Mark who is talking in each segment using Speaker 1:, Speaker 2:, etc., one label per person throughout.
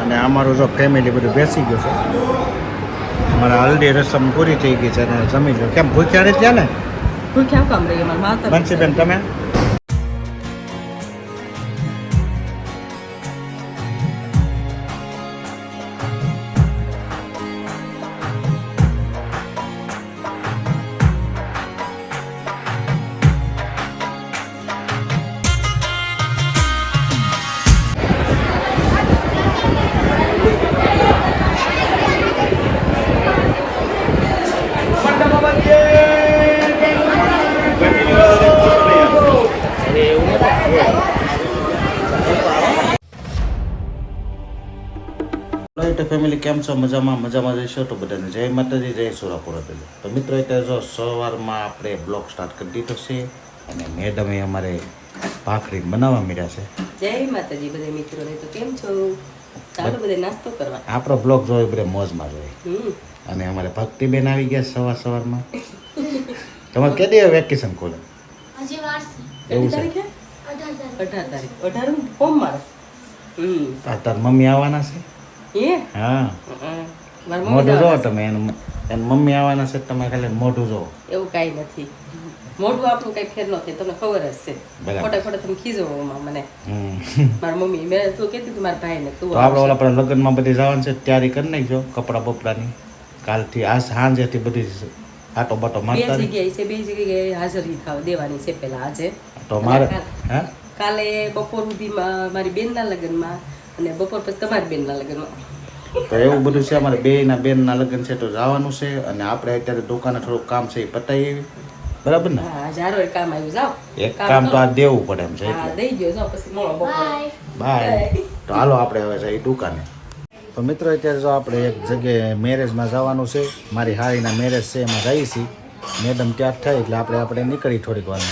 Speaker 1: અને અમારું જો ફેમિલી બધું બેસી ગયું છે. અમારા હલ્દી રસમ પૂરી થઈ ગઈ છે અને જમી લો. કેમ ભૂખ્યા નથી ત્યાં ને?
Speaker 2: ભૂખ્યા કામ રહી અમારા માતા.
Speaker 1: બંસીબેન તમે? ફેમિલી કેમ છો? મજામાં જઈશો તો બધાને જય માતાજી, જય સુરાપુરા. તો મિત્રો અત્યારે જો સવારમાં આપણે બ્લોગ સ્ટાર્ટ કરી દીધો છે અને મેડમે અમારે ભાખરી બનાવવા મળ્યા છે.
Speaker 2: જય માતાજી બધા મિત્રોને. તો કેમ છો? ચાલો બધા નાસ્તો કરવા.
Speaker 1: આપણો બ્લોગ જોયો બધા મોજમાં જોઈએ. અને અમારે ભક્તિબેન આવી ગયા સવારમાં. તમારે કેદી વેકેશન ખોલે? એવું છે?
Speaker 2: 18 તારીખ ફોર્મ મારો.
Speaker 1: તાર મમ્મી આવવાના છે? હા, મોઢું જોવો તમે એનું મમ્મી આવવાના છે. તમે ખાલી મોઢું જોવો.
Speaker 2: એવું કઈ નથી, મોઢું આપણું કઈ ફેર નથી, તમને ખબર જ છે. ખોટા તમે ખીજો મને. મારી મમ્મી મેં તું કહેતી હતી મારા ભાઈ ને તું
Speaker 1: આપણે ઓલા પર લગ્નમાં બધી જવાનું છે, તૈયારી કરી નાખજો કપડા બપડાની. કાલથી આ સાંજેથી બધી આટો બાટો મારતા.
Speaker 2: બે જગ્યાએ હાજરી દેવાની છે પેલા આજે.
Speaker 1: તો મારે
Speaker 2: કાલે બપોર સુધીમાં મારી બેનના લગ્નમાં અને બપોર પછી તમારી બેનના લગ્નમાં.
Speaker 1: તો એવું બધું છે. અમારે બેનના લગ્ન છે તો જવાનું છે. અને આપણે અત્યારે દુકાને થોડુંક કામ છે એ પતાવી એવી. બરાબર ને?
Speaker 2: હા, જારો એક કામ આવ્યું. જાઓ
Speaker 1: એક કામ તો આ દેવું પડે એમ છે.
Speaker 2: હા, દઈ ગયો. જાઓ પછી મળો બપોરે.
Speaker 1: બાય. તો હાલો આપણે હવે જઈએ દુકાને. તો મિત્રો અત્યારે જો આપણે એક જગ્યાએ મેરેજમાં જવાનું છે. મારી હારીના મેરેજ છે, એમાં જઈએ છીએ. મેડમ ત્યાં થાય એટલે આપણે નીકળી થોડીક વાર.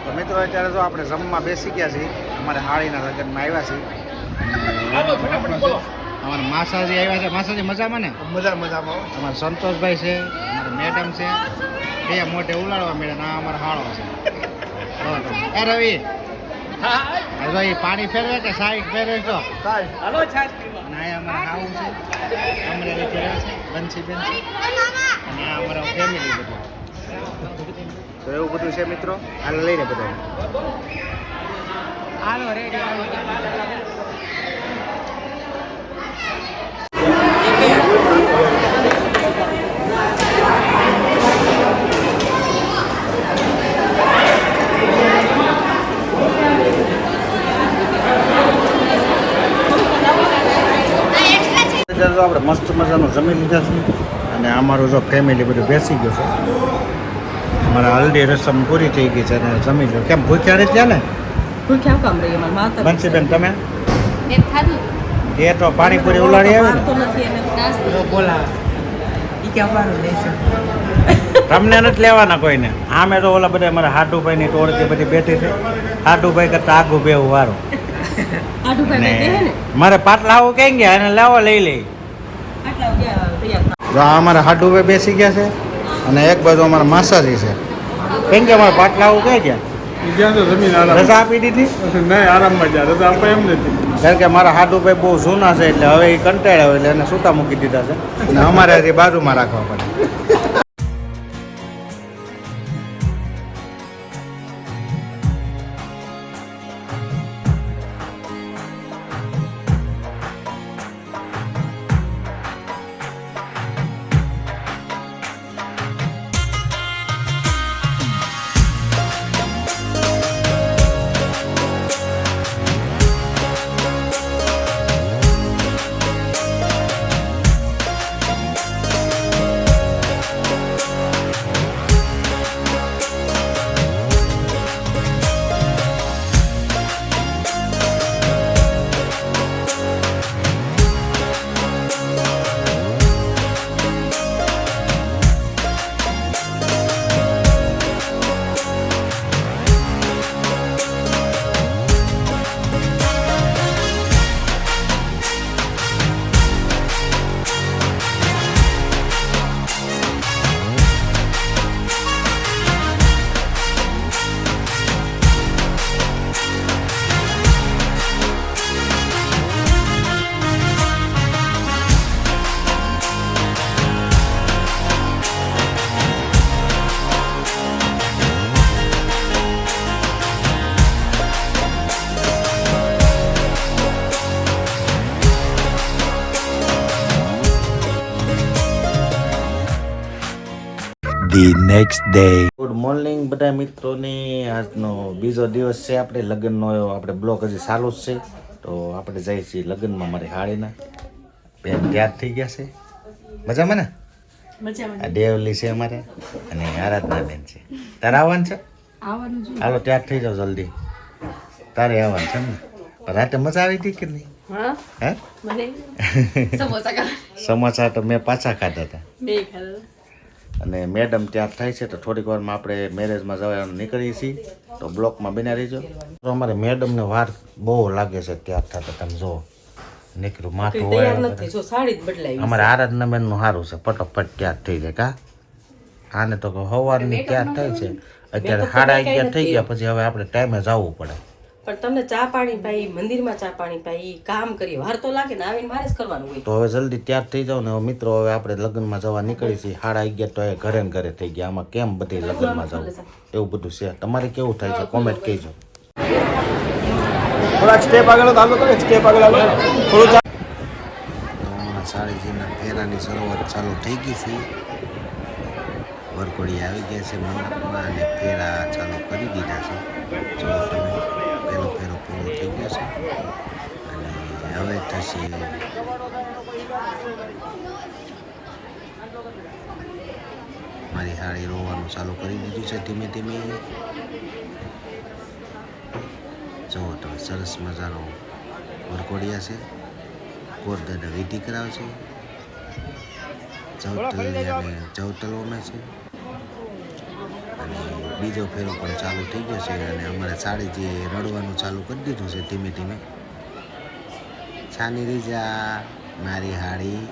Speaker 1: તો મિત્રો અત્યારે જો આપણે જમવા બેસી ગયા છીએ. અમારે હારીના લગ્નમાં આવ્યા છીએ. અમારા માસાજી આવ્યા છે. માસાજી મજામાં ને? મજામાં. અમારા સંતોષભાઈ છે, અમારા મેડમ છે, બે મોઢે ઉલાડવા મળે. ના અમારા હાળો છે. એ રવિ, હવે એ પાણી ફેરવે કે સાઈડ ફેરવે? તો ના, અમારા હાવું છે, અમરેલી ફેરવે છે, બંસીબેન છે, અને આ અમારા ફેમિલી બધું. તો એવું બધું છે મિત્રો. હાલ લઈને બધા
Speaker 2: હાલો રેડી.
Speaker 1: આપણે મસ્ત મજાનું જમી લીધા છે અને અમારું જો ફેમિલી બધું બેસી ગયું છે. અમારા હલ્દી રસમ પૂરી થઈ ગઈ છે અને જમી લો. કેમ ભૂખ્યા નથી ત્યાં ને?
Speaker 2: ભૂખ્યા કામ રહી અમારા માતા.
Speaker 1: બંસીબેન તમે? એ તો પાણીપુરી ઉલાડી આવી તમને નથી લેવાના કોઈને. આમે તો ઓલા બધા અમારા હાડુભાઈ ની ટોળકી બધી બેઠી છે. હાડુભાઈ કરતા આગું બેવું વારું. મારે પાટલા આવું કઈ ગયા એને લેવો લઈ લઈ. અમારા હાડુભાઈ બેસી ગયા છે અને એક બાજુ અમારા માસાજી છે. કેમ કે અમારા પાટલા આવું કઈ ગયા? રજા આપી દીધી?
Speaker 3: નહીં, આરામમાં જ્યાં રજા આપે એમ નથી.
Speaker 1: કારણ કે મારા હાડુભાઈ બહુ જૂના છે એટલે હવે એ કંટાળ્યા એટલે એને સૂતા મૂકી દીધા છે અને અમારે હજી બાજુમાં રાખવા પડે.
Speaker 4: The next day.
Speaker 1: Good morning બધા મિત્રોને. આજનો બીજો દિવસ છે આપણે લગ્નનો. આપણે બ્લોગ હજી ચાલુ જ છે. તો આપણે જઈએ છીએ લગ્નમાં. મારી હાળીના બેન તૈયાર થઈ ગયા છે. મજામાં ને? આ દેવલી છે અમારે અને આરાધના બેન છે. તારે આવવાનું છે? હાલો તૈયાર થઈ જાઓ જલ્દી. તારે આવવાનું છે ને? પણ રાતે મજા આવી હતી કે નહીં? હે સમોસા તો મેં પાછા ખાધા હતા. અને મેડમ તૈયાર થાય છે તો થોડીક વારમાં આપણે મેરેજમાં જવાનું નીકળીએ છીએ. તો બ્લોકમાં બન્યા રહીજો. તો અમારે મેડમને વાર બહુ લાગે છે તૈયાર થતા. તમે જો નીકળ્યું માથું હોય. અમારે આરાધના બેનનું સારું છે, ફટોફટ તૈયાર થઈ જાય. કા આને તો સવારની તૈયાર થાય છે, અત્યારે 11:30 થઈ ગયા. પછી હવે આપણે ટાઈમે જવું પડે.
Speaker 2: પણ તમને ચા પાણી પાઈ, મંદિરમાં ચા પાણી પાઈ, કામ કરી, વાર તો લાગે ને, આવીને મારે જ કરવાનું હોય.
Speaker 1: તો હવે જલ્દી તૈયાર થઈ જાવ ને. હવે મિત્રો હવે આપણે લગ્નમાં જવા નીકળી છીએ. 11:30 તો એ ઘરે ને ઘરે થઈ ગયા. આમાં કેમ બધી લગ્નમાં જવું એવું બધું છે. તમારે કેવું થાય છે કોમેન્ટ કહેજો.
Speaker 3: થોડાક સ્ટેપ આગળ હાલો તો સ્ટેપ આગળ હાલો થોડું
Speaker 1: સાડીજીના ફેરાની શરૂઆત ચાલુ થઈ ગઈ છે. વરઘોડી આવી ગયા છે મંડપમાં અને ફેરા ચાલુ કરી દીધા છે. જો તમે પહેલો ફેરો પૂરો થઈ ગયો છે અને હવે થશે મારી હાડી રોવાનું ચાલુ કરી દીધું છે ધીમે ધીમે. જુઓ તમે સરસ મજાનો વરઘોડિયા છે. કોરદાદા વિધિ કરાવશે. ચૌતલ ઓમે છે અને બીજો ફેરો પણ ચાલુ થઈ ગયો છે. અને અમારે સાડી જે રડવાનું ચાલુ કરી દીધું છે ધીમે ધીમે. છાની રીજા મારી હાડી.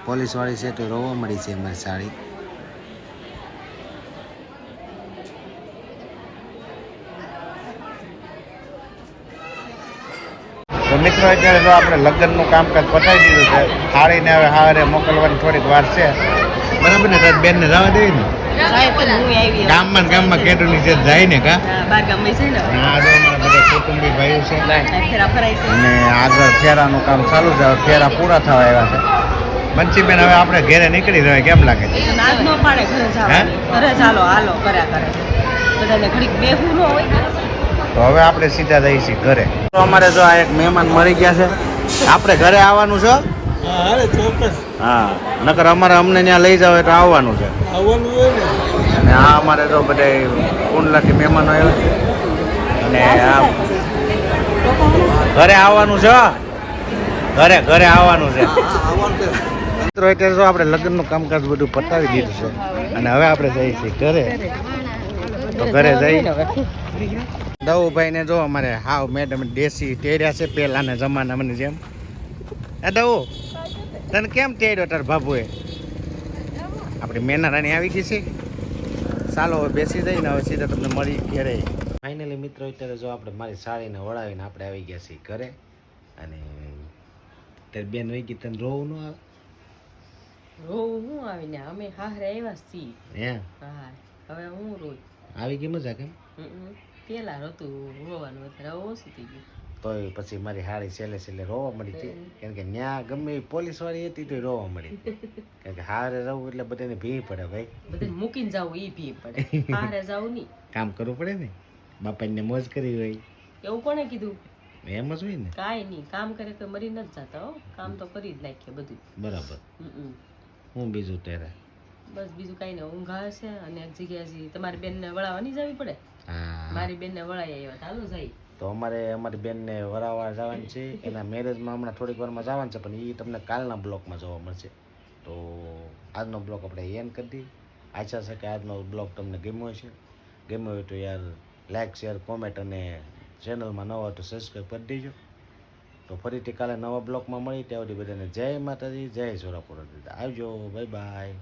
Speaker 1: પોલીસવાળી છે તો રોવા મળી છે અમારી સાડી. તો મિત્રો અત્યારે જો આપણે લગ્નનું કામકાજ પતાવી દીધું છે. હાળીને હવે હારે મોકલવાની થોડીક વાર છે. બરાબર ને? તારી બેનને જવા દેવી ને? ગામમાં કેટુની છે જાય ને? કા આ જો અમારા બધા કુટુંબી ભાઈઓ છે અને આગળ ફેરાનું કામ ચાલુ છે. હવે ફેરા પૂરા થવા આવ્યા છે. મંચીબેન હવે આપણે ઘરે નીકળી રહ્યા. કેમ લાગે છે? તો હવે આપણે સીધા જઈએ છીએ ઘરે. તો અમારે જો આ એક મહેમાન મળી ગયા છે. આપણે ઘરે આવવાનું છે. હા, નકર અમારે અમને ત્યાં લઈ જાવ એટલે આવવાનું છે. અને આ અમારે જો બધા કુંડલાથી મહેમાનો આવ્યા છે અને આ ઘરે આવવાનું છે. ઘરે આવવાનું છે. મિત્રો અત્યારે જો આપણે લગ્નનું કામકાજ બધું પતાવી દીધું છે અને હવે આપણે જઈએ છીએ ઘરે. તો ઘરે જઈ દવુભાઈ ને જો અમારે હાવ મેડમ દેશી તેર્યા છે પહેલાના જમાનામાં જેમ. દવું તને કેમ તેર્યો તાર બાબુએ? આપણી મેના રાણી આવી ગઈ છે. ચાલો હવે બેસી જઈને હવે સીધા તમને મળી ઘરે. ફાઇનલી મિત્રો અત્યારે જો આપણે મારી સાડીને વળાવીને આપણે આવી ગયા છીએ ઘરે. અને તારી બેન વહી ગઈ, તને રોવું ન આવે?
Speaker 2: રોવું હું આવીને અમે હારે આવ્યા છીએ.
Speaker 1: હે
Speaker 2: હા, હવે હું રોઈ
Speaker 1: આવી ગઈ મજા કેમ?
Speaker 2: પેલા હતું રોવાનું, અત્યારે ઓછું થઈ ગયું.
Speaker 1: તોય પછી મારી હારી છેલ્લે રોવા મળી હતી. કેમ કે ન્યા ગમે પોલીસ વાળી હતી તો રોવા મળી. કારણ કે હારે જવું એટલે બધાને ભી પડે ભાઈ.
Speaker 2: બધાને મૂકીને જવું એ ભી પડે. હારે જવું નહીં,
Speaker 1: કામ કરવું પડે ને. બાપાને મોજ કરી હોય
Speaker 2: એવું કોને કીધું?
Speaker 1: એમ જ હોય ને.
Speaker 2: કાંઈ નહીં, કામ કરે તો મરી નથી જતા. હો, કામ તો કરી જ નાખીએ બધું.
Speaker 1: બરાબર. હું બીજું તેરે
Speaker 2: બસ બીજું કાંઈ નહીં. ઊંઘ આવે છે અને એક જગ્યાએ તમારી બેનને વળાવવાની જવી પડે. મારી બેનને વળાઈ આવ્યા ચાલો જાય.
Speaker 1: તો અમારી બેનને વરાવવા જવાની છે. એના મેરેજમાં હમણાં થોડીક વારમાં જવાનું છે, પણ એ તમને કાલના બ્લોગમાં જોવા મળશે. તો આજનો બ્લોગ આપણે એન્ડ કરી દઈએ. આશા છે કે આજનો બ્લોગ તમને ગમ્યો હશે. ગમ્યો હોય તો યાર લાઈક, શેર, કોમેન્ટ અને ચેનલમાં નવા હોય તો સબસ્ક્રાઈબ કરી દેજો. તો ફરીથી કાલે નવા બ્લોગમાં મળી. ત્યાં સુધી બધાને જય માતાજી, જય સોરાપુર. આવજો, બાય બાય.